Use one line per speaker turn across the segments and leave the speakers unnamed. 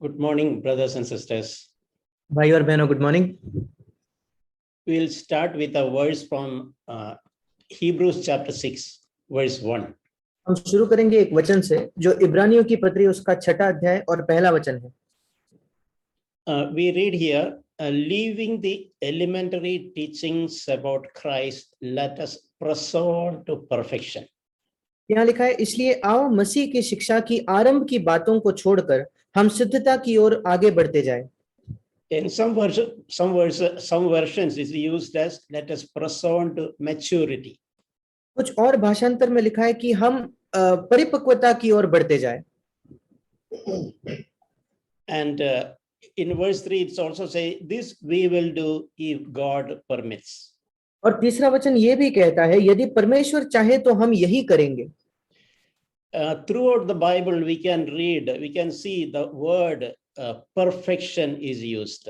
Good morning, brothers and sisters.
भाई और बहनों, good morning.
We'll start with a verse from Hebrews chapter 6, verse 1.
हम शुरू करेंगे एक वचन से जो इब्रानियों की पत्री उसका 6वां अध्याय और पहला वचन है।
We read here, leaving the elementary teachings about Christ, let us press on to perfection.
यहाँ लिखा है, इसलिए आओ मसीह की शिक्षा की आरंभ की बातों को छोड़कर हम सिद्धता की ओर आगे बढ़ते जाएं।
In some versions is used as let us press on to maturity.
कुछ और भाषांतर में लिखा है कि हम परिपक्वता की ओर बढ़ते जाएं।
And in verse 3 it's also say this we will do if God permits.
और तीसरा वचन ये भी कहता है, यदि परमेश्वर चाहे तो हम यही करेंगे।
Throughout the Bible we can see the word perfection is used.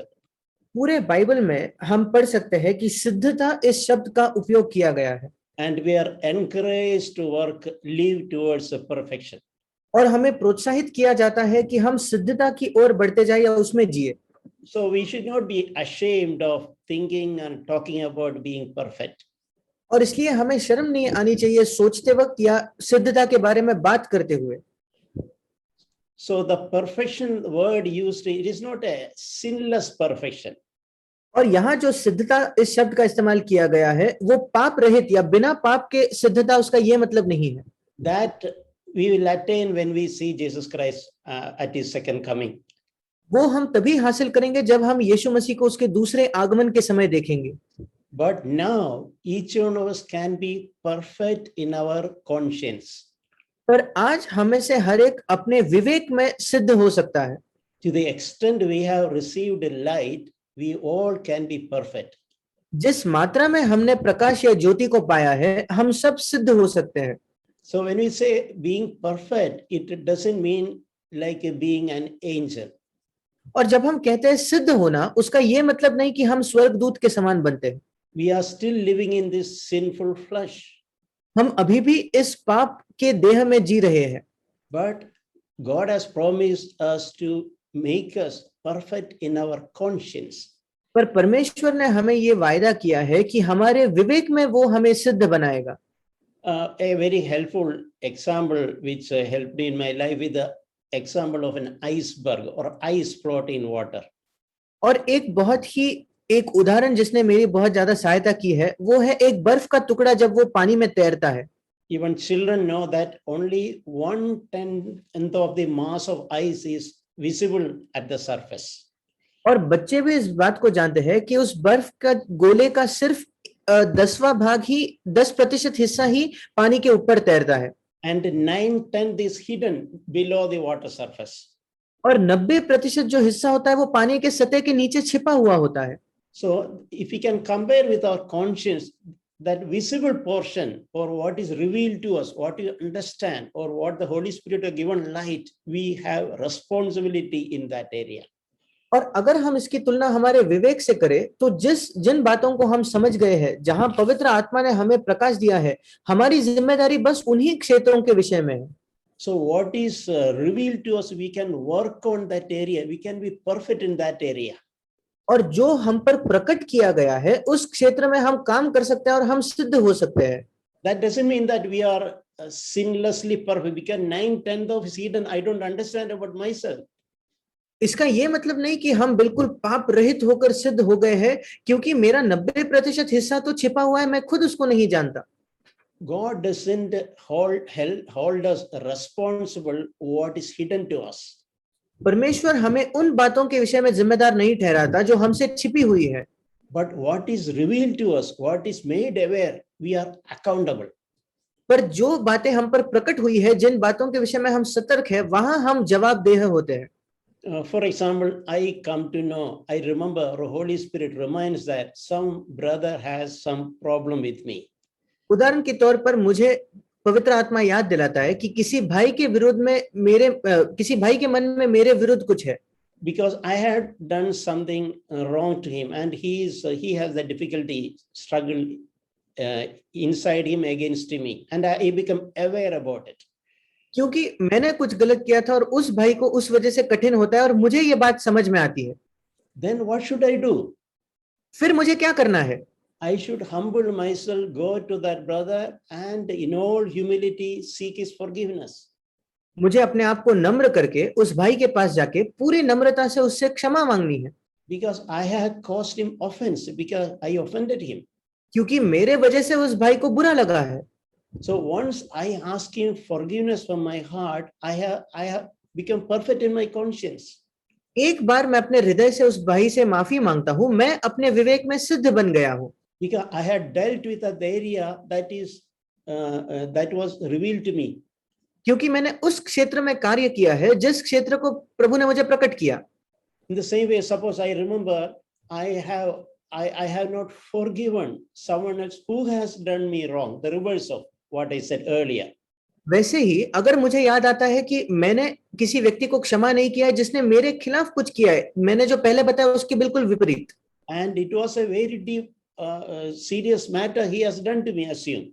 पूरे बाइबल में हम पढ़ सकते हैं कि सिद्धता इस शब्द का उपयोग किया गया है।
And we are encouraged to live towards perfection.
और हमें प्रोत्साहित किया जाता है कि हम सिद्धता की ओर बढ़ते जाएं या उसमें जिए।
So we should not be ashamed of thinking and talking about being perfect.
और इसलिए हमें शर्म नहीं आनी चाहिए सोचते वक्त या सिद्धता के बारे में बात करते हुए।
So the perfection word used, it is not a sinless perfection.
और यहाँ जो सिद्धता इस शब्द का इस्तेमाल किया गया है वो पाप रहित या बिना पाप के सिद्धता, उसका ये मतलब नहीं है।
That we will attain when we see Jesus Christ at his second coming.
वो हम तभी हासिल करेंगे जब हम यीशु मसीह को उसके दूसरे आगमन के समय देखेंगे।
But now each one of us can be perfect in our conscience.
पर आज हमें से हर एक अपने विवेक में सिद्ध हो सकता है।
To the extent we have received light, we all can be perfect.
जिस मात्रा में हमने प्रकाश या ज्योति को पाया है, हम सब सिद्ध हो सकते हैं।
So when we say being perfect, it doesn't mean like being an angel.
और जब हम कहते हैं सिद्ध होना, उसका ये मतलब नहीं कि हम स्वर्गदूत के समान बनते हैं।
We are still living in this sinful flesh.
हम अभी भी इस पाप के देह में जी रहे हैं।
But God has promised us to make us perfect in our conscience.
पर परमेश्वर ने हमें ये वायदा किया है कि हमारे विवेक में वो हमें सिद्ध बनाएगा।
A very helpful example which helped in my life with the example of an iceberg or ice float in water.
और एक उदाहरण जिसने मेरी बहुत ज्यादा सहायता की है वो है एक बर्फ का टुकड़ा जब वो पानी में तैरता है।
Even children know that only 1/10 of the mass of ice is visible at the surface.
और बच्चे भी इस बात को जानते हैं कि उस बर्फ का गोले का सिर्फ 10वां भाग ही 10% हिस्सा ही पानी के ऊपर तैरता है।
And 9/10 is hidden below the water surface.
और 90% जो हिस्सा होता है वो पानी के सतह के नीचे छिपा हुआ होता है।
So if we can compare with our conscience, that visible portion or what is revealed to us, what you understand or what the Holy Spirit has given light, we have responsibility in that area.
और अगर हम इसकी तुलना हमारे विवेक से करें तो जिन बातों को हम समझ गए हैं, जहां पवित्र आत्मा ने हमें प्रकाश दिया है, हमारी जिम्मेदारी बस उन्हीं क्षेत्रों के विषय में है।
So what is revealed to us, we can work on that area, we can be perfect in that area.
और जो हम पर प्रकट किया गया है उस क्षेत्र में हम काम कर सकते हैं और हम सिद्ध हो सकते हैं।
That doesn't mean that we are sinlessly perfect, because 9/10 of is hidden. I don't understand about myself.
इसका ये मतलब नहीं कि हम बिल्कुल पाप रहित होकर सिद्ध हो गए हैं, क्योंकि मेरा 90% हिस्सा तो छिपा हुआ है, मैं खुद उसको नहीं जानता।
God doesn't hold us responsible what is hidden to us.
परमेश्वर हमें उन बातों के विषय में जिम्मेदार नहीं ठहराता जो हमसे छिपी हुई है।
But what is revealed to us, what is made aware, we are accountable.
पर जो बातें हम पर प्रकट हुई है, जिन बातों के विषय में हम सतर्क हैं, वहां हम जवाबदेह होते हैं।
For example, I come to know, I remember the Holy Spirit reminds that some brother has some problem with me.
उदाहरण के तौर पर मुझे पवित्र आत्मा याद दिलाता है कि किसी भाई के मन में मेरे विरुद्ध कुछ है।
Because I had done something wrong to him, and he has the difficulty, struggle inside him against me, and I become aware about it.
क्योंकि मैंने कुछ गलत किया था और उस भाई को उस वजह से कठिन होता है और मुझे ये बात समझ में आती है,
then what should I do?
फिर मुझे क्या करना है?
I should humble myself, go to that brother, and in all humility seek his forgiveness.
मुझे अपने आप को नम्र करके उस भाई के पास जाके पूरी नम्रता से उससे क्षमा मांगनी है,
Because I have caused him offense, because I offended him.
क्योंकि मेरे वजह से उस भाई को बुरा लगा है।
So once I ask him forgiveness from my heart, I have become perfect in my conscience.
एक बार मैं अपने हृदय से उस भाई से माफी मांगता हूं, मैं अपने विवेक में सिद्ध बन गया हूं,
Because I had dealt with the area that was revealed to me.
क्योंकि मैंने उस क्षेत्र में कार्य किया है जिस क्षेत्र को प्रभु ने मुझे प्रकट किया।
In the same way, suppose I remember I have not forgiven someone else who has done me wrong, the reverse of what I said earlier.
वैसे ही अगर मुझे याद आता है कि मैंने किसी व्यक्ति को क्षमा नहीं किया है जिसने मेरे खिलाफ कुछ किया है, मैंने जो पहले बताया उसके बिल्कुल विपरीत,
And it was a very deep, serious matter he has done to me, assume.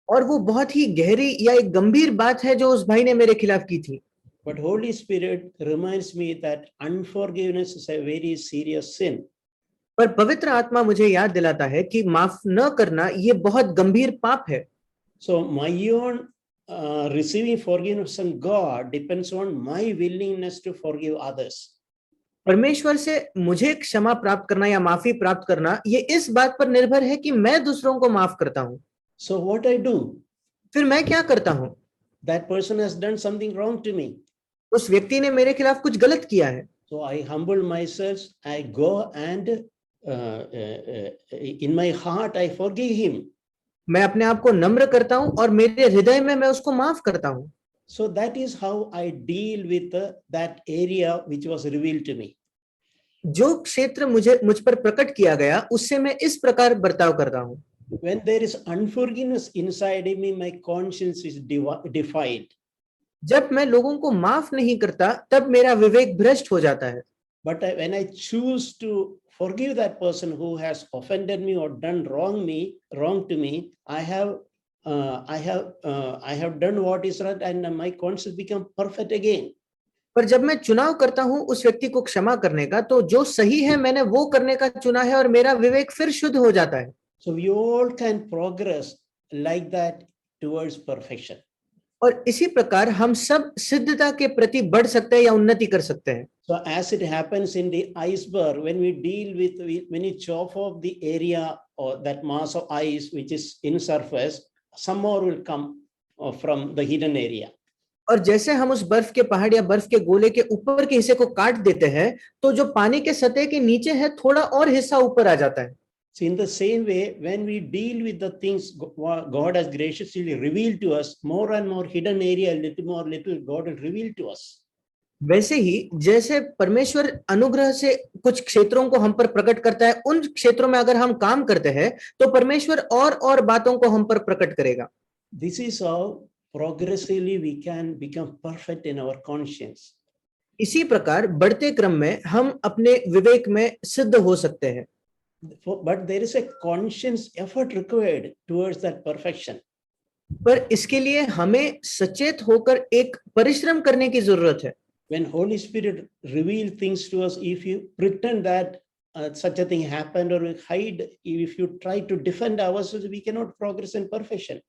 और वो बहुत ही गहरी या एक गंभीर बात है जो उस भाई ने मेरे खिलाफ की थी।
But Holy Spirit reminds me that unforgiveness is a very serious sin.
पर पवित्र आत्मा मुझे याद दिलाता है कि माफ न करना ये बहुत गंभीर पाप है।
So my own receiving forgiveness from God depends on my willingness to forgive others.
परमेश्वर से मुझे क्षमा प्राप्त करना या माफी प्राप्त करना ये इस बात पर निर्भर है कि मैं दूसरों को माफ करता हूँ।
So what I do?
फिर मैं क्या करता हूँ?
That person has done something wrong to me.
उस व्यक्ति ने मेरे खिलाफ कुछ गलत किया है,
So I humble myself. I go and in my heart I forgive him.
मैं अपने आप को नम्र करता हूँ और मेरे हृदय में मैं उसको माफ करता हूँ।
So that is how I deal with that area which was revealed to me.
जो क्षेत्र मुझ पर प्रकट किया गया उससे मैं इस प्रकार बर्ताव करता हूँ।
When there is unforgiveness inside me, my conscience is defiled.
जब मैं लोगों को माफ नहीं करता तब मेरा विवेक भ्रष्ट हो जाता है।
But when I choose to forgive that person who has offended me or done wrong to me, I have done what is right, and my conscience become perfect again.
पर जब मैं चुनाव करता हूं उस व्यक्ति को क्षमा करने का, तो जो सही है मैंने वो करने का चुना है और मेरा विवेक फिर शुद्ध हो जाता है।
So we all can progress like that towards perfection.
और इसी प्रकार हम सब सिद्धता के प्रति बढ़ सकते हैं या उन्नति कर सकते हैं।
So as it happens in the iceberg, when you chop off the area or that mass of ice which is in surface, some more will come from the hidden area.
और जैसे हम उस बर्फ के पहाड़ या बर्फ के गोले के ऊपर के हिस्से को काट देते हैं, तो जो पानी के सतह के नीचे है थोड़ा और हिस्सा ऊपर आ जाता है।
So in the same way, when we deal with the things God has graciously revealed to us, more and more hidden area, little God will reveal to us.
वैसे ही जैसे परमेश्वर अनुग्रह से कुछ क्षेत्रों को हम पर प्रकट करता है, उन क्षेत्रों में अगर हम काम करते हैं तो परमेश्वर और बातों को हम पर प्रकट करेगा।
This is how progressively we can become perfect in our conscience.
इसी प्रकार बढ़ते क्रम में हम अपने विवेक में सिद्ध हो सकते हैं।
But there is a conscious effort required towards that perfection.
पर इसके लिए हमें सचेत होकर एक परिश्रम करने की जरूरत है।
When Holy Spirit reveals things to us, if you pretend that such a thing happened or hide, if you try to defend ourselves, we cannot progress in perfection.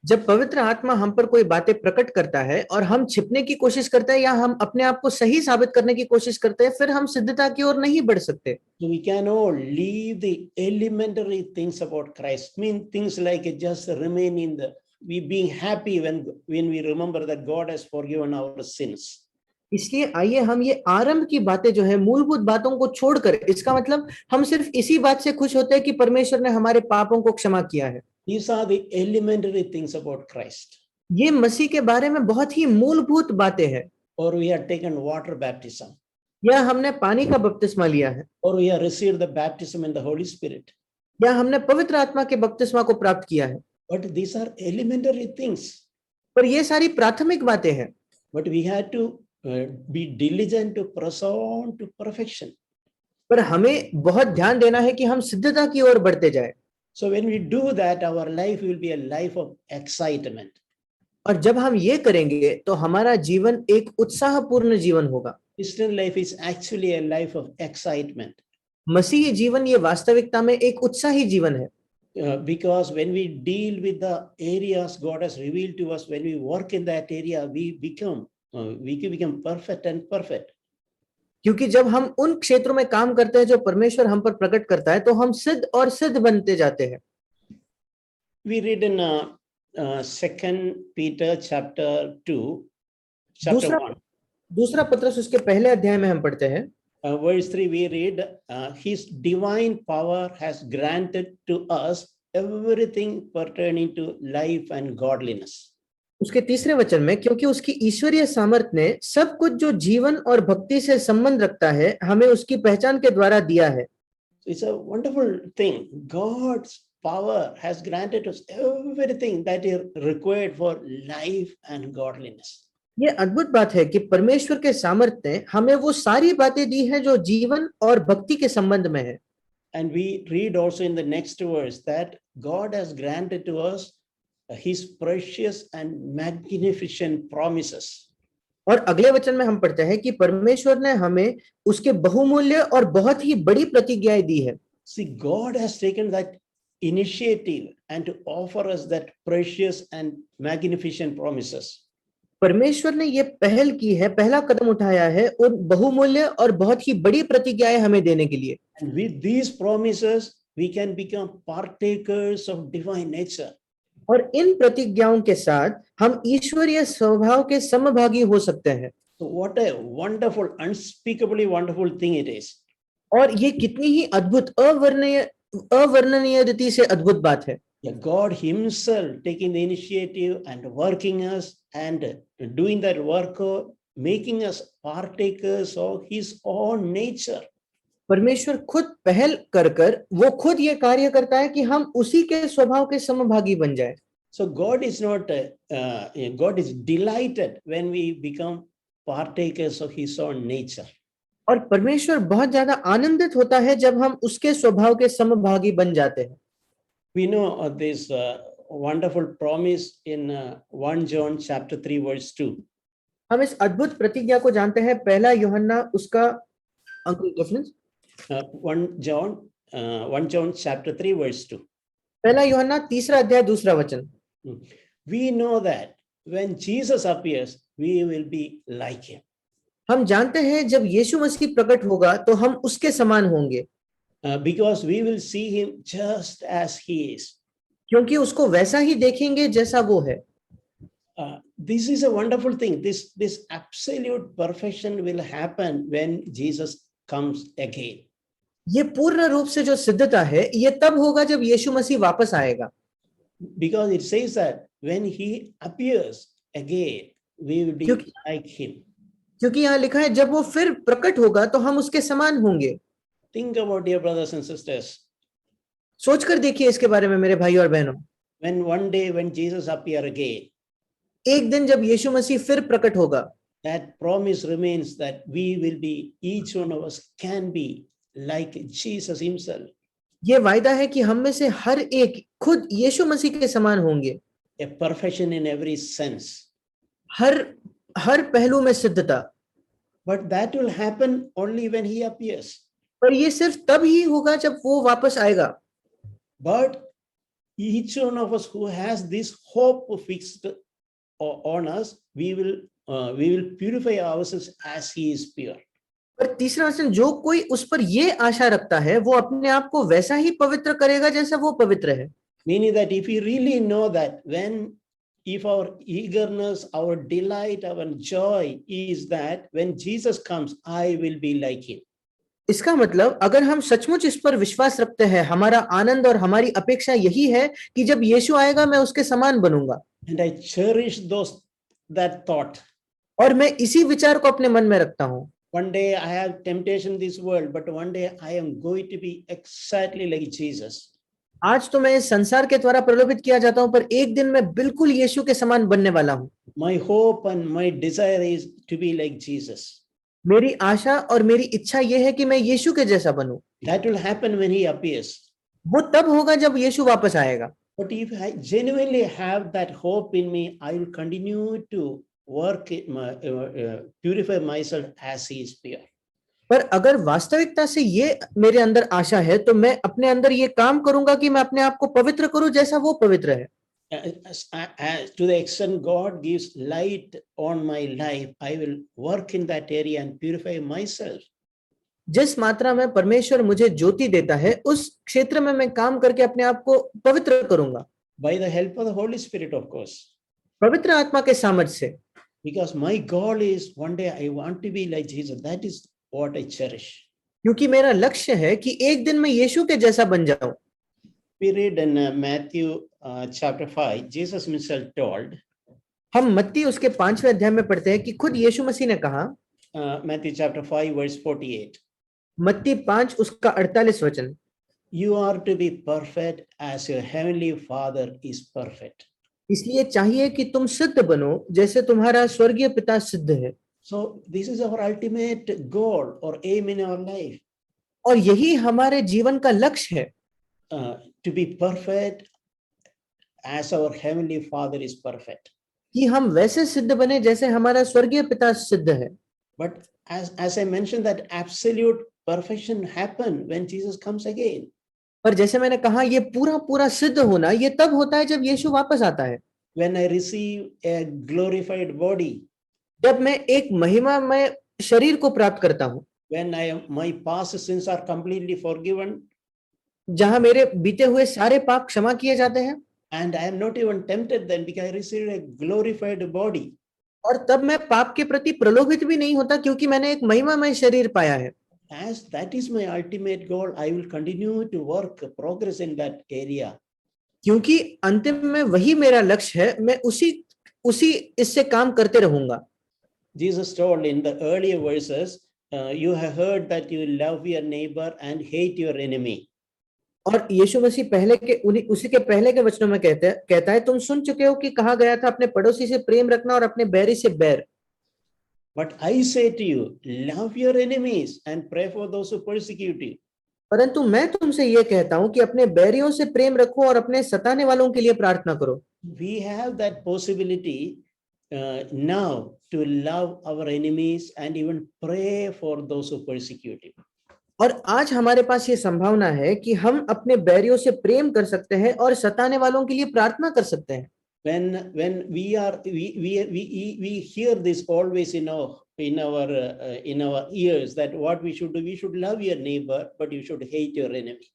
जब पवित्र आत्मा हम पर कोई बातें प्रकट करता है और हम छिपने की कोशिश करते हैं या हम अपने आप को सही साबित करने की कोशिश करते हैं, फिर हम सिद्धता की ओर नहीं बढ़ सकते।
So we cannot leave the elementary things about Christ. Things like just remain in we being happy when we remember that God has forgiven our sins.
इसलिए आइए हम ये आरंभ की बातें जो है मूलभूत बातों को छोड़कर, इसका मतलब हम सिर्फ इसी बात से खुश होते हैं कि परमेश्वर ने हमारे पापों को क्षमा किया है।
These are the elementary things about Christ.
ये मसीह के बारे में बहुत ही मूलभूत बातें हैं।
Or we have taken water baptism.
या हमने पानी का बपतिस्मा लिया है।
Or we have received the baptism in the Holy Spirit.
या हमने पवित्र आत्मा के बपतिस्मा को प्राप्त किया है।
But these are elementary things.
पर ये सारी प्राथमिक बातें हैं।
But we have to be diligent to press on to perfection.
पर हमें बहुत ध्यान देना है कि हम सिद्धता की ओर बढ़ते जाएं।
So when we do that, our life will be a life of excitement.
और जब हम ये करेंगे तो हमारा जीवन एक उत्साहपूर्ण जीवन होगा।
Christian life is actually a life of excitement.
मसीही जीवन ये वास्तविकता में एक उत्साही जीवन है,
Because when we deal with the areas God has revealed to us, when we work in that area, we become perfect and perfect.
क्योंकि जब हम उन क्षेत्रों में काम करते हैं जो परमेश्वर हम पर प्रकट करता है, तो हम सिद्ध और सिद्ध बनते जाते हैं।
We read in 2 Peter chapter 2, chapter 1.
दूसरा पत्रस उसके पहले अध्याय में हम पढ़ते हैं,
Verse 3, we read, His divine power has granted to us everything pertaining to life and godliness.
उसके तीसरे वचन में, क्योंकि उसकी ईश्वरीय सामर्थ ने सब कुछ जो जीवन और भक्ति से संबंध रखता है हमें उसकी पहचान के द्वारा दिया है।
It's a wonderful thing. God's power has granted us everything that is required for life and godliness.
ये अद्भुत बात है कि परमेश्वर के सामर्थ ने हमें वो सारी बातें दी हैं जो जीवन और भक्ति के संबंध में है।
And we read also in the next verse that God has granted to us His precious and magnificent promises.
और अगले वचन में हम पढ़ते हैं कि परमेश्वर ने हमें उसके बहुमूल्य और बहुत ही बड़ी प्रतिज्ञाएं दी है।
See, God has taken that initiative and to offer us that precious and magnificent promises.
परमेश्वर ने ये पहल की है, पहला कदम उठाया है उन बहुमूल्य और बहुत ही बड़ी प्रतिज्ञाएं हमें देने के लिए।
And with these promises, we can become partakers of divine nature.
और इन प्रतिज्ञाओं के साथ हम ईश्वरीय स्वभाव के समभागी हो सकते हैं।
So what a wonderful, unspeakably wonderful thing it is.
और ये कितनी ही अद्भुत, अवर्णनीय रीति से अद्भुत बात है।
God Himself taking the initiative and working us and doing that work, making us partakers of His own nature.
परमेश्वर खुद पहल कर वो खुद ये कार्य करता है कि हम उसी के स्वभाव के समभागी बन जाए।
So God is not, God is delighted when we become partakers of His own nature.
और परमेश्वर बहुत ज्यादा आनंदित होता है जब हम उसके स्वभाव के समभागी बन जाते हैं।
We know this wonderful promise in 1 John chapter 3 verse 2.
हम इस अद्भुत प्रतिज्ञा को जानते हैं, पहला यूहन्ना उसका रेफरेंस
1 John chapter 3 verse 2.
पहला यूहन्ना तीसरा अध्याय दूसरा वचन।
We know that when Jesus appears, we will be like Him.
हम जानते हैं जब यीशु मसीह प्रकट होगा तो हम उसके समान होंगे।
Because we will see Him just as He is.
क्योंकि उसको वैसा ही देखेंगे जैसा वो है।
This is a wonderful thing. This absolute perfection will happen when Jesus comes again.
ये पूर्ण रूप से जो सिद्धता है ये तब होगा जब यीशु मसीह वापस आएगा।
Because it says that when He appears again, we will be like Him.
क्योंकि यहाँ लिखा है जब वो फिर प्रकट होगा तो हम उसके समान होंगे।
Think about, dear brothers and sisters.
सोचकर देखिए इसके बारे में मेरे भाई और बहनों।
When one day when Jesus appear again,
एक दिन जब यीशु मसीह फिर प्रकट होगा,
that promise remains that we will be, each one of us can be like Jesus Himself.
ये वायदा है कि हम में से हर एक खुद यीशु मसीह के समान होंगे।
A perfection in every sense.
हर पहलू में सिद्धता।
But that will happen only when He appears.
पर ये सिर्फ तब ही होगा जब वो वापस आएगा।
But each one of us who has this hope fixed on us, we will purify ourselves as He is pure.
पर तीसरा वचन, जो कोई उस पर ये आशा रखता है वो अपने आप को वैसा ही पवित्र करेगा जैसा वो पवित्र है।
Meaning that if we really know that if our eagerness, our delight, our joy is that when Jesus comes, I will be like Him.
इसका मतलब अगर हम सचमुच इस पर विश्वास रखते हैं, हमारा आनंद और हमारी अपेक्षा यही है कि जब यीशु आएगा मैं उसके समान बनूंगा।
And I cherish that thought.
और मैं इसी विचार को अपने मन में रखता हूँ।
One day I have temptation in this world, but one day I am going to be exactly like Jesus.
आज तो मैं इस संसार के द्वारा प्रलोभित किया जाता हूँ, पर एक दिन मैं बिल्कुल यीशु के समान बनने वाला हूँ।
My hope and my desire is to be like Jesus.
मेरी आशा और मेरी इच्छा यह है कि मैं यीशु के जैसा बनूं।
That will happen when He appears.
वो तब होगा जब यीशु वापस आएगा।
But if I genuinely have that hope in me, I will continue to work purify myself as He is pure.
पर अगर वास्तविकता से ये मेरे अंदर आशा है तो मैं अपने अंदर ये काम करूंगा कि मैं अपने आप को पवित्र करूं जैसा वो पवित्र है।
To the extent God gives light on my life, I will work in that area and purify myself.
जिस मात्रा में परमेश्वर मुझे ज्योति देता है उस क्षेत्र में मैं काम करके अपने आप को पवित्र करूंगा।
By the help of the Holy Spirit, of course.
पवित्र आत्मा के सामर्थ्य से।
Because my goal is one day I want to be like Jesus. That is what I cherish.
क्योंकि मेरा लक्ष्य है कि एक दिन मैं यीशु के जैसा बन जाऊं।
We read in Matthew chapter 5, Jesus himself told.
हम मत्ती उसके 5वें अध्याय में पढ़ते हैं कि खुद यीशु मसीह ने कहा,
Matthew chapter 5 verse 48.
मत्ती 5 उसका 48 वचन,
You are to be perfect as your heavenly Father is perfect.
इसलिए चाहिए कि तुम सिद्ध बनो जैसे तुम्हारा स्वर्गीय पिता सिद्ध है।
So this is our ultimate goal or aim in our life.
और यही हमारे जीवन का लक्ष्य है,
to be perfect as our heavenly Father is perfect.
कि हम वैसे सिद्ध बने जैसे हमारा स्वर्गीय पिता सिद्ध है।
But as I mentioned, that absolute perfection happen when Jesus comes again.
पर जैसे मैंने कहा ये पूरा सिद्ध होना ये तब होता है जब यीशु वापस आता है।
When I receive a glorified body.
जब मैं एक महिमामय शरीर को प्राप्त करता हूँ।
When my past sins are completely forgiven.
जहां मेरे बीते हुए सारे पाप क्षमा किए जाते हैं।
And I am not even tempted then because I received a glorified body.
और तब मैं पाप के प्रति प्रलोभित भी नहीं होता क्योंकि मैंने एक महिमामय शरीर पाया है।
As that is my ultimate goal, I will continue to work progress in that area.
क्योंकि अंतिम में वही मेरा लक्ष्य है, मैं उसी इससे काम करते रहूंगा।
Jesus told in the earlier verses, you have heard that you love your neighbor and hate your enemy.
और यीशु मसीह उसी के पहले के वचनों में कहता है तुम सुन चुके हो कि कहा गया था अपने पड़ोसी से प्रेम रखना और अपने बैरी से बैर।
But I say to you, love your enemies and pray for those who persecute you.
परंतु मैं तुमसे ये कहता हूं कि अपने बैरियों से प्रेम रखो और अपने सताने वालों के लिए प्रार्थना करो।
We have that possibility now to love our enemies and even pray for those who persecute you.
और आज हमारे पास ये संभावना है कि हम अपने बैरियों से प्रेम कर सकते हैं और सताने वालों के लिए प्रार्थना कर सकते हैं।
When we hear this always in our ears that what we should do, we should love your neighbor but you should hate your enemy.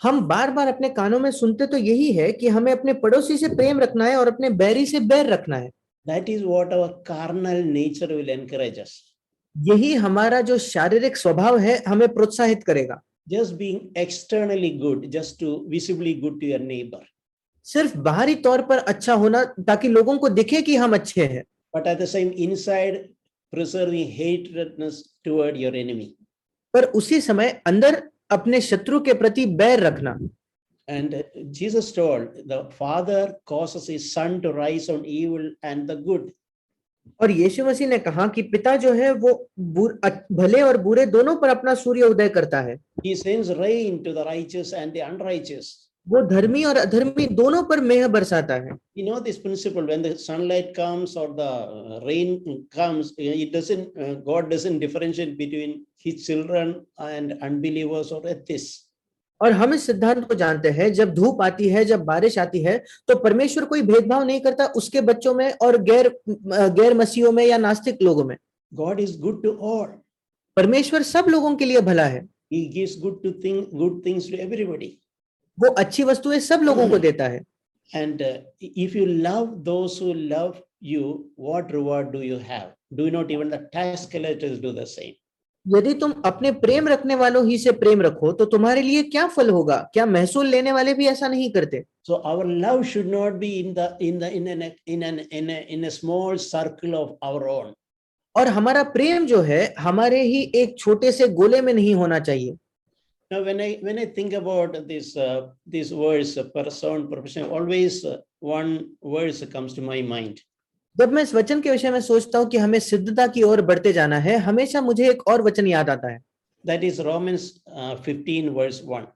हम बार-बार अपने कानों में सुनते तो यही है कि हमें अपने पड़ोसी से प्रेम रखना है और अपने बैरी से बैर रखना है।
That is what our carnal nature will encourage us.
यही हमारा जो शारीरिक स्वभाव है हमें प्रोत्साहित करेगा।
Just being externally good, just to visibly good to your neighbor.
सिर्फ बाहरी तौर पर अच्छा होना ताकि लोगों को दिखे कि हम अच्छे हैं।
But at the same inside preserving hatredness toward your enemy.
पर उसी समय अंदर अपने शत्रु के प्रति बैर रखना।
And Jesus told the Father causes his son to rise on evil and the good.
और यीशु मसीह ने कहा कि पिता जो है वो भले और बुरे दोनों पर अपना सूर्य उदय करता है।
He sends rain to the righteous and the unrighteous.
वो धर्मी और अधर्मी दोनों पर मेह बरसाता है।
You know this principle, when the sunlight comes or the rain comes, it doesn't, God doesn't differentiate between his children and unbelievers or atheists.
और हम इस सिद्धांत को जानते हैं, जब धूप आती है, जब बारिश आती है, तो परमेश्वर कोई भेदभाव नहीं करता उसके बच्चों में और गैर मसीहों में या नास्तिक लोगों में।
God is good to all.
परमेश्वर सब लोगों के लिए भला है।
He gives good things to everybody.
वो अच्छी वस्तुएं सब लोगों को देता है।
And if you love those who love you, what reward do you have? Do not even the tax collectors do the same?
यदि तुम अपने प्रेम रखने वालों ही से प्रेम रखो तो तुम्हारे लिए क्या फल होगा? क्या महसूल लेने वाले भी ऐसा नहीं करते?
So our love should not be in a small circle of our own.
और हमारा प्रेम जो है हमारे ही एक छोटे से गोले में नहीं होना चाहिए।
Now when I think about this verse, person, profession, always one verse comes to my mind.
जब मैं इस वचन के विषय में सोचता हूँ कि हमें सिद्धता की ओर बढ़ते जाना है, हमेशा मुझे एक और वचन याद आता है।
That is Romans 15 verse 1.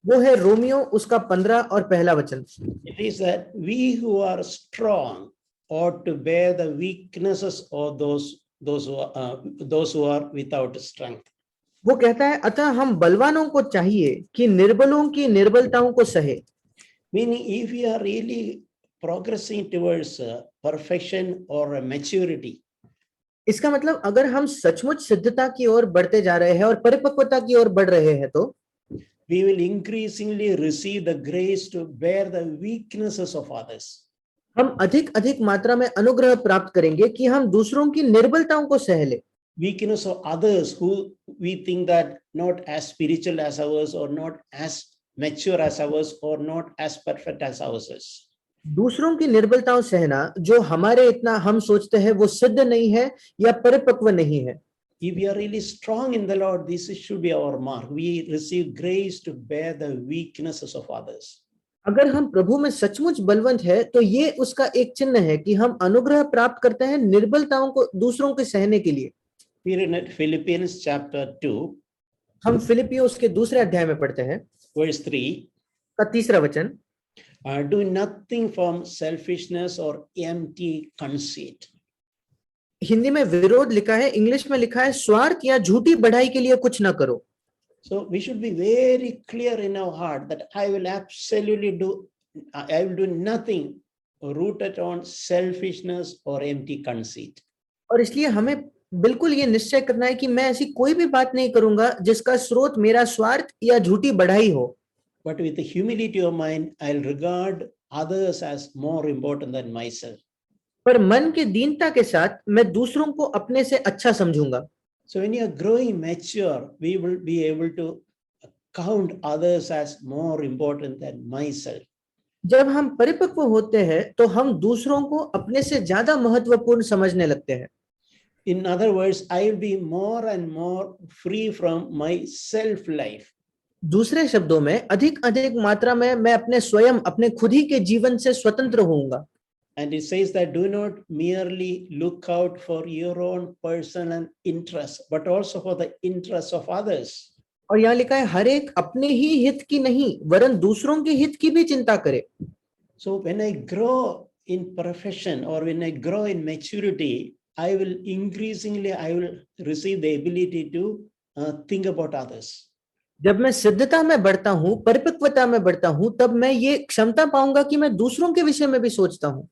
वो है रोमियो उसका 15 और पहला वचन।
It is that we who are strong ought to bear the weaknesses of those who are without strength.
वो कहता है, अतः हम बलवानों को चाहिए कि निर्बलों की निर्बलताओं को सहे।
Meaning, if we are really progressing towards perfection or maturity,
इसका मतलब अगर हम सचमुच सिद्धता की ओर बढ़ते जा रहे हैं और परिपक्वता की ओर बढ़ रहे हैं, तो
we will increasingly receive the grace to bear the weaknesses of others.
हम अधिक अधिक मात्रा में अनुग्रह प्राप्त करेंगे कि हम दूसरों की निर्बलताओं को सह ले।
Weakness of others who we think that not as spiritual as ours, or not as mature as ours, or not as perfect as ours.
दूसरों की निर्बलताओं सहना जो हमारे इतना हम सोचते हैं वो सिद्ध नहीं है या परिपक्व नहीं है।
If we are really strong in the Lord, this should be our mark. We receive grace to bear the weaknesses of others.
अगर हम प्रभु में सचमुच बलवंत है तो ये उसका एक चिन्ह है कि हम अनुग्रह प्राप्त करते हैं निर्बलताओं को दूसरों के सहने के लिए।
We read in Philippians chapter 2,
हम फिलिपियों उसके दूसरे अध्याय में पढ़ते हैं
verse 3.
का तीसरा वचन,
Do nothing from selfishness or empty conceit.
Hindi में विरोध लिखा है, इंग्लिश में लिखा है स्वार्थ या झूठी बढ़ाई के लिए कुछ ना करो।
So we should be very clear in our heart that I will do nothing rooted on selfishness or empty conceit.
और इसलिए हमें बिल्कुल ये निश्चय करना है कि मैं ऐसी कोई भी बात नहीं करूंगा जिसका स्रोत मेरा स्वार्थ या झूठी बढ़ाई हो।
But with the humility of mind, I'll regard others as more important than myself.
पर मन के दीनता के साथ मैं दूसरों को अपने से अच्छा समझूंगा।
So when you are growing mature, we will be able to count others as more important than myself.
जब हम परिपक्व होते हैं तो हम दूसरों को अपने से ज्यादा महत्वपूर्ण समझने लगते हैं।
In other words, I will be more and more free from my self life.
दूसरे शब्दों में अधिक अधिक मात्रा में मैं अपने स्वयं अपने खुद ही के जीवन से स्वतंत्र होऊंगा।
And it says that do not merely look out for your own personal interest, but also for the interests of others.
और यहाँ लिखा है हर एक अपने ही हित की नहीं वरन दूसरों के हित की भी चिंता करे।
So when I grow in profession or when I grow in maturity, I will receive the ability to think about others.
जब मैं सिद्धता में बढ़ता हूँ, परिपक्वता में बढ़ता हूँ, तब मैं ये क्षमता पाऊंगा कि मैं दूसरों के विषय में भी सोचता हूँ।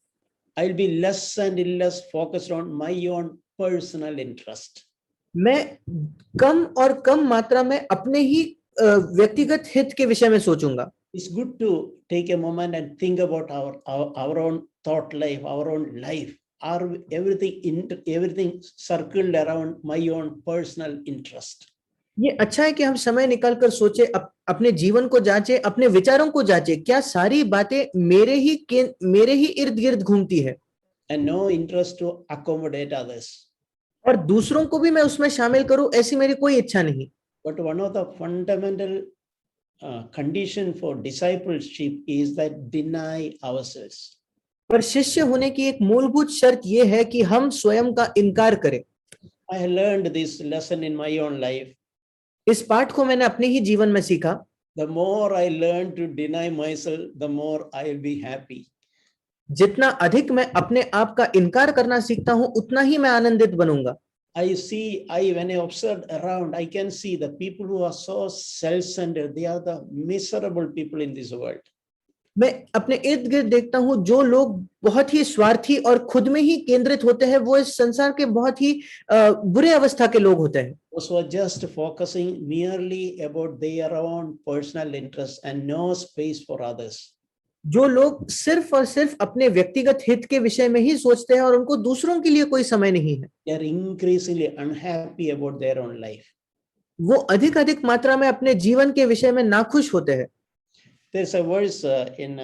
I'll be less and less focused on my own personal interest.
मैं कम और कम मात्रा में अपने ही व्यक्तिगत हित के विषय में सोचूंगा।
It's good to take a moment and think about our own thought life, our own life. Are everything circled around my own personal interest?
ये अच्छा है कि हम समय निकालकर सोचे, अपने जीवन को जांचे, अपने विचारों को जांचे, क्या सारी बातें मेरे ही इर्द गिर्द घूमती है।
And no interest to accommodate others.
और दूसरों को भी मैं उसमें शामिल करूं, ऐसी मेरी कोई इच्छा नहीं।
But one of the fundamental condition for discipleship is that deny ourselves.
पर शिष्य होने की एक मूलभूत शर्त ये है कि हम स्वयं का इनकार करें।
I learned this lesson in my own life.
इस पाठ को मैंने अपने ही जीवन में सीखा।
The more I learn to deny myself, the more I will be happy.
जितना अधिक मैं अपने आप का इनकार करना सीखता हूं, उतना ही मैं आनंदित बनूंगा।
When I observe around, I can see the people who are so self-centered, they are the miserable people in this world.
मैं अपने इर्द गिर्द देखता हूं जो लोग बहुत ही स्वार्थी और खुद में ही केंद्रित होते हैं, वो इस संसार के बहुत ही बुरे अवस्था के लोग होते हैं।
Those who are just focusing merely about their own personal interests and no space for others.
जो लोग सिर्फ और सिर्फ अपने व्यक्तिगत हित के विषय में ही सोचते हैं और उनको दूसरों के लिए कोई समय नहीं है।
They are increasingly unhappy about their own life.
वो अधिक अधिक मात्रा में अपने जीवन के विषय में नाखुश होते हैं।
There's a verse in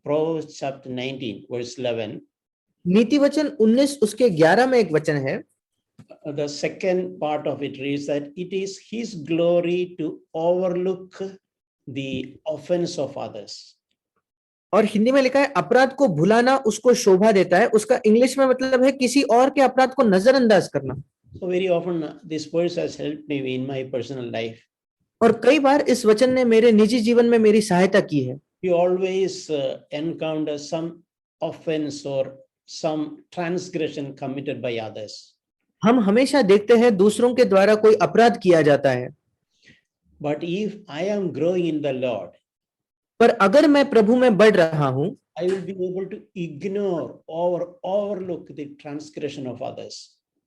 Proverbs chapter 19, verse 11.
नीति वचन 19 उसके 11 में एक वचन है।
The second part of it reads that it is his glory to overlook the offense of others.
और हिंदी में लिखा है अपराध को भुलाना उसको शोभा देता है। उसका इंग्लिश में मतलब है किसी और के अपराध को नजरअंदाज करना।
So very often this verse has helped me in my personal life.
और कई बार इस वचन ने मेरे निजी जीवन में मेरी सहायता की है।
We always encounter some offense or some transgression committed by others.
हम हमेशा देखते हैं दूसरों के द्वारा कोई अपराध किया जाता है,
But if I am growing in the Lord,
पर अगर मैं प्रभु में बढ़ रहा हूं,
I will be able to ignore or overlook the transgression of others.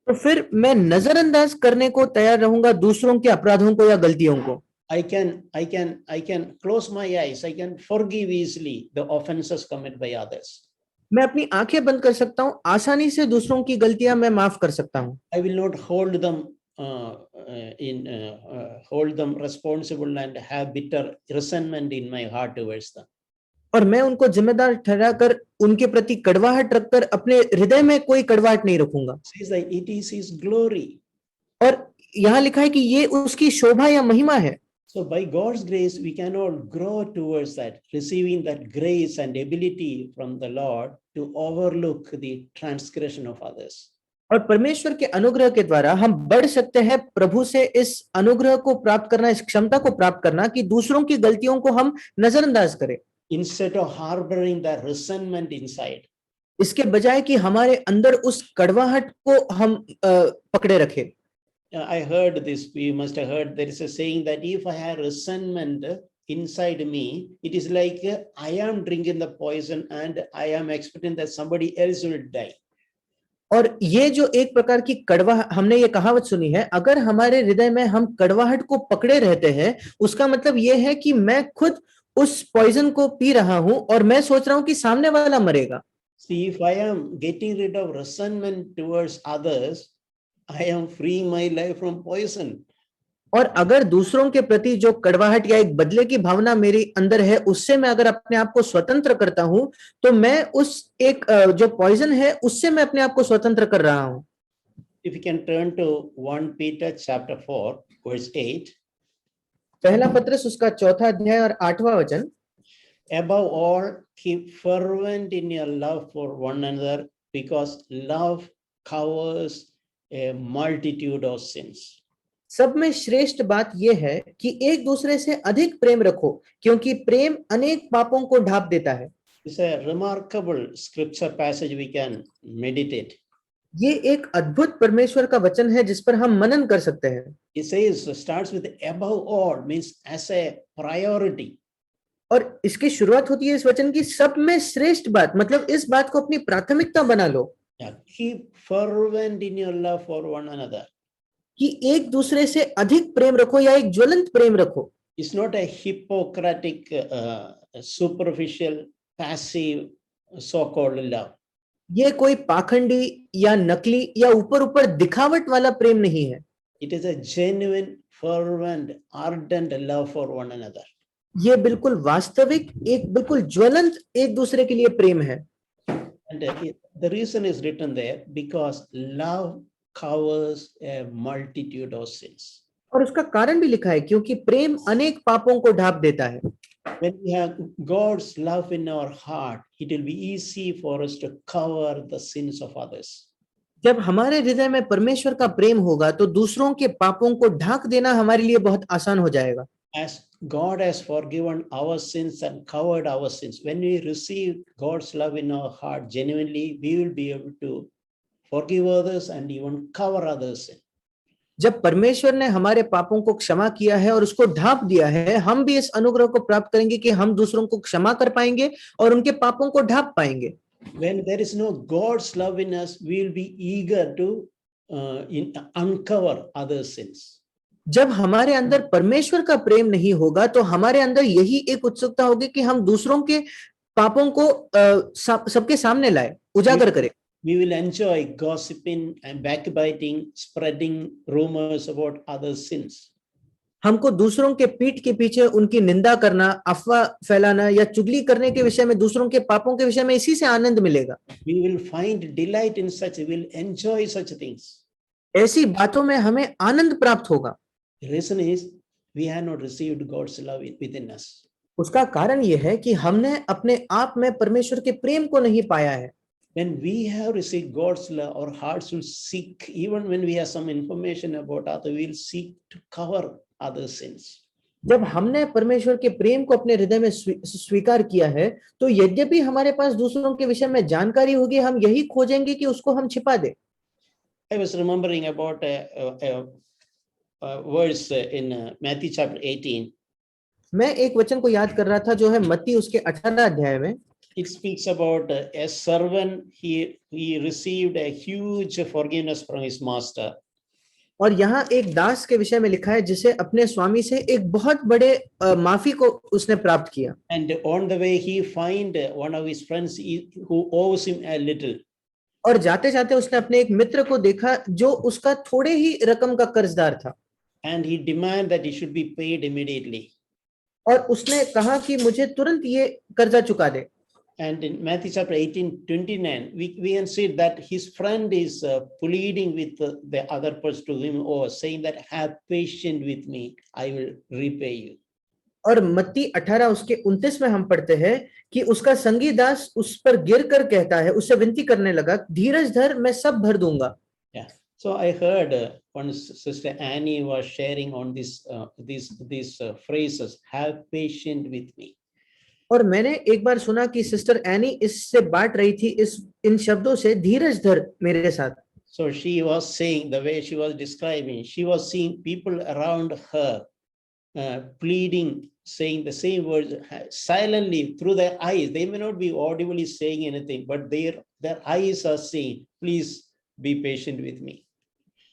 तो फिर मैं नजरअंदाज करने को तैयार रहूंगा दूसरों के अपराधों को या गलतियों को।
I can close my eyes. I can forgive easily the offenses committed by others.
मैं अपनी आंखें बंद कर सकता हूं, आसानी से दूसरों की गलतियां मैं माफ कर सकता हूं।
I will not hold them hold them responsible and have bitter resentment in my heart towards them.
और मैं उनको जिम्मेदार ठहराकर उनके प्रति कड़वाहट रखकर अपने हृदय में कोई कड़वाहट नहीं रखूंगा।
Says that it is His glory.
और यहाँ लिखा है कि ये उसकी शोभा या महिमा है।
So by God's grace, we can all grow towards that, receiving that grace and ability from the Lord to overlook the transgression of others.
और परमेश्वर के अनुग्रह के द्वारा हम बढ़ सकते हैं प्रभु से इस अनुग्रह को प्राप्त करना, इस क्षमता को प्राप्त करना कि दूसरों की गलतियों को हम नजरअंदाज करें,
Instead of harboring that resentment inside.
इसके बजाय कि हमारे अंदर उस कड़वाहट को हम पकड़े रखें।
I heard this, you must have heard, there is a saying that if I have resentment inside me, it is like I am drinking the poison and I am expecting that somebody else will die.
और ये जो एक प्रकार की हमने ये कहावत सुनी है, अगर हमारे हृदय में हम कड़वाहट को पकड़े रहते हैं, उसका मतलब ये है कि मैं खुद उस पॉइजन को पी रहा हूं और मैं सोच रहा हूं कि सामने वाला मरेगा।
See, if I am getting rid of resentment towards others, I am freeing my life from poison.
और अगर दूसरों के प्रति जो कड़वाहट या एक बदले की भावना मेरे अंदर है, उससे मैं अगर अपने आप को स्वतंत्र करता हूं, तो मैं उस एक जो पॉइजन है उससे मैं अपने आप को स्वतंत्र कर रहा हूं।
If you can turn to 1 Peter chapter 4 verse 8.
पहला पत्रस उसका 4 अध्याय और 8वां वचन।
Above all, keep fervent in your love for one another, because love covers a multitude of sins.
सब में श्रेष्ठ बात यह है कि एक दूसरे से अधिक प्रेम रखो, क्योंकि प्रेम अनेक पापों को ढांप देता है।
It's a remarkable scripture passage we can meditate.
ये एक अद्भुत परमेश्वर का वचन है जिस पर हम मनन कर सकते हैं।
It says, starts with above all, means as a priority.
और इसकी शुरुआत होती है इस वचन की सब में श्रेष्ठ बात, मतलब इस बात को अपनी प्राथमिकता बना लो।
Yeah, keep fervent in your love for one another.
कि एक दूसरे से अधिक प्रेम रखो या एक ज्वलंत प्रेम रखो।
It's not a Hippocratic, superficial, passive, so-called love.
ये कोई पाखंडी या नकली या ऊपर ऊपर दिखावट वाला प्रेम नहीं है।
It is a genuine, fervent, ardent love for one another.
ये बिल्कुल वास्तविक, एक बिल्कुल ज्वलंत एक दूसरे के लिए प्रेम है।
And the reason is written there because love covers a multitude of sins.
और उसका कारण भी लिखा है क्योंकि प्रेम अनेक पापों को ढांप देता है।
When we have God's love in our heart, it will be easy for us to cover the sins of others.
जब हमारे हृदय में परमेश्वर का प्रेम होगा तो दूसरों के पापों को ढांक देना हमारे लिए बहुत आसान हो जाएगा।
As God has forgiven our sins and covered our sins, when we receive God's love in our heart genuinely, we will be able to forgive others and even cover others' sin.
जब परमेश्वर ने हमारे पापों को क्षमा किया है और उसको ढांप दिया है, हम भी इस अनुग्रह को प्राप्त करेंगे कि हम दूसरों को क्षमा कर पाएंगे और उनके पापों को ढांप पाएंगे।
When there is no God's love in us, we will be eager to uncover others' sins.
जब हमारे अंदर परमेश्वर का प्रेम नहीं होगा तो हमारे अंदर यही एक उत्सुकता होगी कि हम दूसरों के पापों को सबके सामने लाए, उजागर करें।
We will enjoy gossiping and backbiting, spreading rumors about others' sins.
हमको दूसरों के पीठ के पीछे उनकी निंदा करना, अफवाह फैलाना या चुगली करने के विषय में, दूसरों के पापों के विषय में इसी से आनंद मिलेगा।
We will find delight in such, we will enjoy such things.
ऐसी बातों में हमें आनंद प्राप्त होगा।
The reason is we have not received God's love within us.
उसका कारण यह है कि हमने अपने आप में परमेश्वर के प्रेम को नहीं पाया है।
When we have received God's love, our hearts will seek, even when we have some information about others, we will seek to cover other sins.
जब हमने परमेश्वर के प्रेम को अपने हृदय में स्वीकार किया है, तो यद्यपि हमारे पास दूसरों के विषय में जानकारी होगी, हम यही खोजेंगे कि उसको हम छिपा दें।
I was remembering about a verse in Matthew chapter 18.
मैं एक वचन को याद कर रहा था जो है मत्ती उसके 18 अध्याय में।
It speaks about a servant. He received a huge forgiveness from his master.
और यहाँ एक दास के विषय में लिखा है जिसे अपने स्वामी से एक बहुत बड़े माफी को उसने प्राप्त किया।
And on the way he find one of his friends who owes him a little.
और जाते जाते उसने अपने एक मित्र को देखा जो उसका थोड़े ही रकम का कर्जदार था।
And he demand that he should be paid immediately.
और उसने कहा कि मुझे तुरंत ये कर्जा चुका दे।
And in Matthew chapter 18:29, we can see that his friend is pleading with the other person to him, or saying that have patience with me, I will repay you.
और मत्ती 18 उसके 29 में हम पढ़ते हैं कि उसका संगी दास उस पर गिर कर कहता है, उससे विनती करने लगा, धीरज धर, मैं सब भर दूंगा।
Yeah. So I heard one sister Annie was sharing on these phrases, have patience with me.
और मैंने एक बार सुना कि सिस्टर एनी इससे बांट रही थी इन शब्दों से, धीरज धर मेरे साथ।
So she was saying, the way she was describing, she was seeing people around her pleading, saying the same words silently through their eyes. They may not be audibly saying anything, but their eyes are saying, please be patient with me.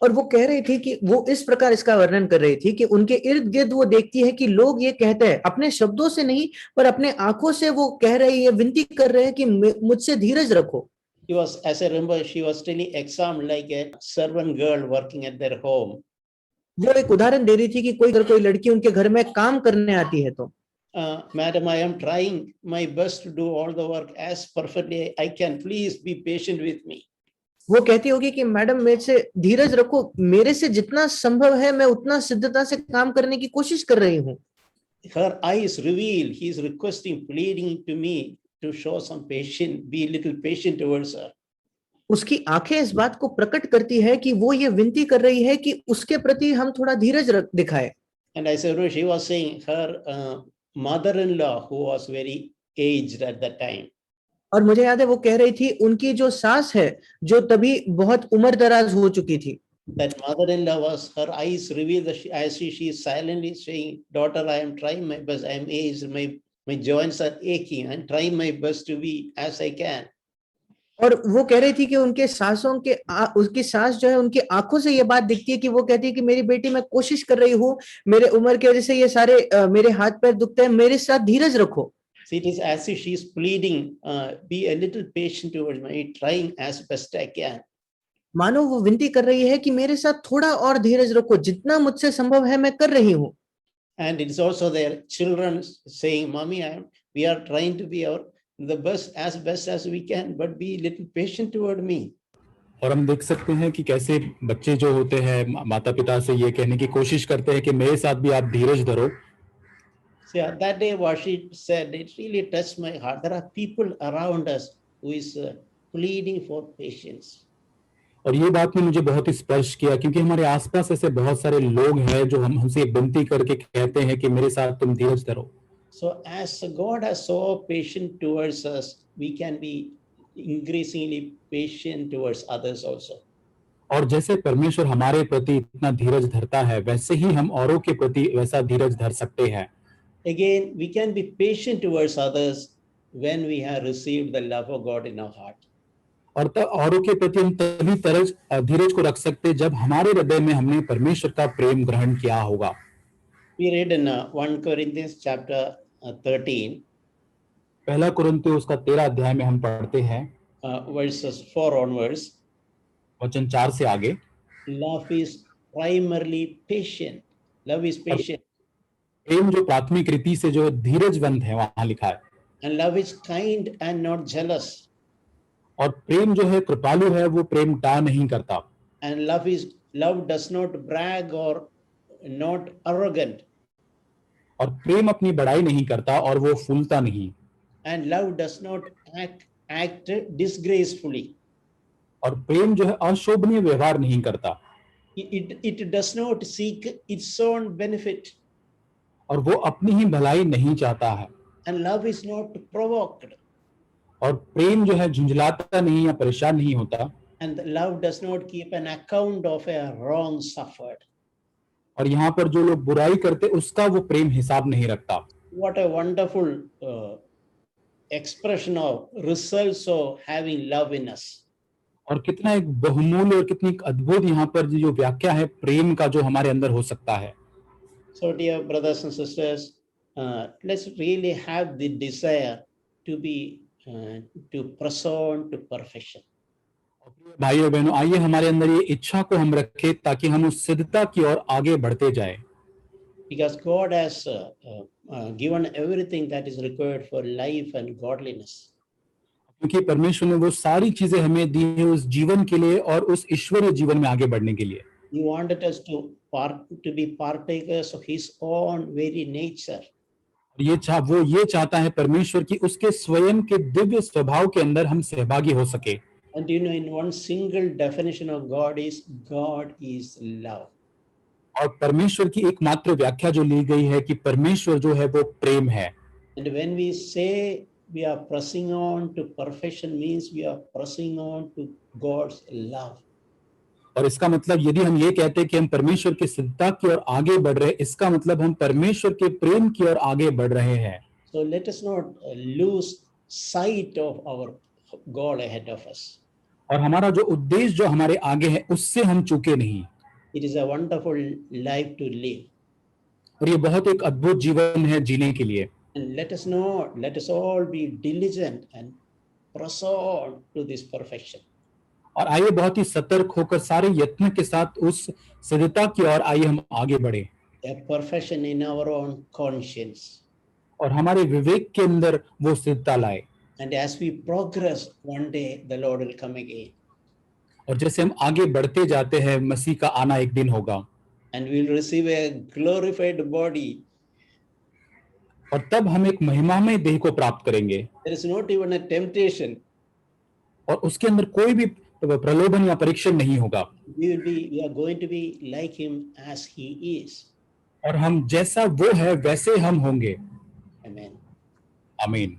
और वो कह रही थी कि वो इस प्रकार इसका वर्णन कर रही थी कि उनके इर्द गिर्द वो देखती है कि लोग ये कहते हैं, अपने शब्दों से नहीं पर अपने आंखों से वो कह रही है, विनती कर रहे हैं कि मुझसे धीरज रखो।
She was, as I remember, she was telling example like a servant girl working at their home.
वो एक उदाहरण दे रही थी कि कोई लड़की उनके घर में काम करने आती है तो
Madam, I am trying my best to do all the work as perfectly I can. Please be patient with me.
वो कहती होगी कि मैडम मेरे से धीरज रखो, मेरे से जितना संभव है मैं उतना सिद्धता से काम करने की कोशिश कर रही हूँ।
Her eyes reveal, he is requesting, pleading to me to show some patience, be a little patient towards her.
उसकी आंखें इस बात को प्रकट करती है कि वो ये विनती कर रही है कि उसके प्रति हम थोड़ा धीरज दिखाएं।
And I said, no, she was saying her mother-in-law, who was very aged at that time.
और मुझे याद है वो कह रही थी उनकी जो सास है जो तभी बहुत उम्र दराज हो चुकी थी।
That mother-in-law was, her eyes reveal that she is silently saying, daughter, I am trying my best. I am aged. My joints are aching. I am trying my best to be as I can.
और वो कह रही थी कि उनके सासों के उसकी सास जो है उनकी आंखों से ये बात दिखती है कि वो कहती है कि मेरी बेटी, मैं कोशिश कर रही हूँ, मेरे उम्र की वजह से ये सारे मेरे हाथ पैर दुखते हैं, मेरे साथ धीरज रखो।
So it is as if she is pleading, be a little patient towards me, trying as best I can.
मानो वो विनती कर रही है कि मेरे साथ थोड़ा और धीरज रखो, जितना मुझसे संभव है मैं कर रही हूँ।
And it is also their children saying, Mommy, we are trying to be the best as we can, but be a little patient toward me.
और हम देख सकते हैं कि कैसे बच्चे जो होते हैं माता पिता से ये कहने की कोशिश करते हैं कि मेरे साथ भी आप धीरज धरो।
So that day what she said, it really touched my heart. There are people around us who is pleading for patience.
और ये बात ने मुझे बहुत ही स्पर्श किया क्योंकि हमारे आसपास ऐसे बहुत सारे लोग हैं जो हमसे विनती करके कहते हैं कि मेरे साथ तुम धीरज धरो।
So as God has so patient towards us, we can be increasingly patient towards others also.
और जैसे परमेश्वर हमारे प्रति इतना धीरज धरता है, वैसे ही हम औरों के प्रति वैसा धीरज धर सकते हैं।
Again, we can be patient towards others when we have received the love of God in our heart.
और औरों के प्रति हम तभी धीरज को रख सकते जब हमारे हृदय में हमने परमेश्वर का प्रेम ग्रहण किया होगा।
We read in 1 Corinthians chapter 13.
पहला कुरिन्थियों उसका 13 अध्याय में हम पढ़ते हैं
verses 4 onwards.
वचन 4 से आगे।
Love is primarily patient. Love is patient.
प्रेम जो प्राथमिक रीति से जो धीरजवंत है वहां लिखा है।
And love is kind and not jealous.
और प्रेम जो है कृपालु है, वो प्रेम टा नहीं करता।
And love does not brag or not arrogant.
और प्रेम अपनी बड़ाई नहीं करता और वो फूलता नहीं।
And love does not act disgracefully.
और प्रेम जो है अशोभनीय व्यवहार नहीं करता।
It does not seek its own benefit.
और वो अपनी ही भलाई नहीं चाहता है।
And love is not provoked.
और प्रेम जो है झुंझलाता नहीं या परेशान नहीं होता।
And love does not keep an account of a wrong suffered.
और यहाँ पर जो लोग बुराई करते उसका वो प्रेम हिसाब नहीं रखता।
What a wonderful expression of results of having love in us.
और कितना एक बहुमूल्य और कितनी एक अद्भुत यहाँ पर जो व्याख्या है प्रेम का जो हमारे अंदर हो सकता है।
So dear brothers and sisters, let's really have the desire to be to press on to perfection.
भाइयों बहनों, आइए हमारे अंदर ये इच्छा को हम रखें ताकि हम उस सिद्धता की ओर आगे बढ़ते जाएं।
Because God has given everything that is required for life and godliness.
क्योंकि परमेश्वर ने वो सारी चीजें हमें दी है उस जीवन के लिए और उस ईश्वरीय जीवन में आगे बढ़ने के लिए।
He wanted us to be partakers of His own very nature.
वो ये चाहता है परमेश्वर की उसके स्वयं के दिव्य स्वभाव के अंदर हम सहभागी हो सके।
And you know, in one single definition of God is love.
और परमेश्वर की एकमात्र व्याख्या जो ली गई है कि परमेश्वर जो है वो प्रेम है।
And when we say we are pressing on to perfection, means we are pressing on to God's love.
और इसका मतलब यदि हम ये कहते हैं कि हम परमेश्वर की सिद्धता की ओर आगे बढ़ रहे हैं, इसका मतलब हम परमेश्वर के प्रेम की ओर आगे बढ़ रहे हैं।
So let us not lose sight of our God ahead of us.
और हमारा जो उद्देश्य जो हमारे आगे है उससे हम चूके नहीं।
It is a wonderful life to live.
और ये बहुत एक अद्भुत जीवन है जीने के लिए।
And let us all be diligent and press on to this perfection.
और आइए बहुत ही सतर्क होकर सारे यत्न के साथ उस सिद्धता की ओर आइए हम आगे बढ़े।
A perfection in our own conscience.
और हमारे विवेक के अंदर वो सिद्धता लाए।
And as we progress, one day the Lord will come again.
और जैसे हम आगे बढ़ते जाते हैं मसीह का आना एक दिन होगा।
And we'll receive a glorified body.
और तब हम एक महिमामय देह को प्राप्त करेंगे।
There is not even a temptation.
और उसके अंदर कोई भी प्रलोभन या परीक्षण नहीं होगा।
We are going to be like Him as He is.
और हम जैसा वो है वैसे हम होंगे।
Amen.
आमीन।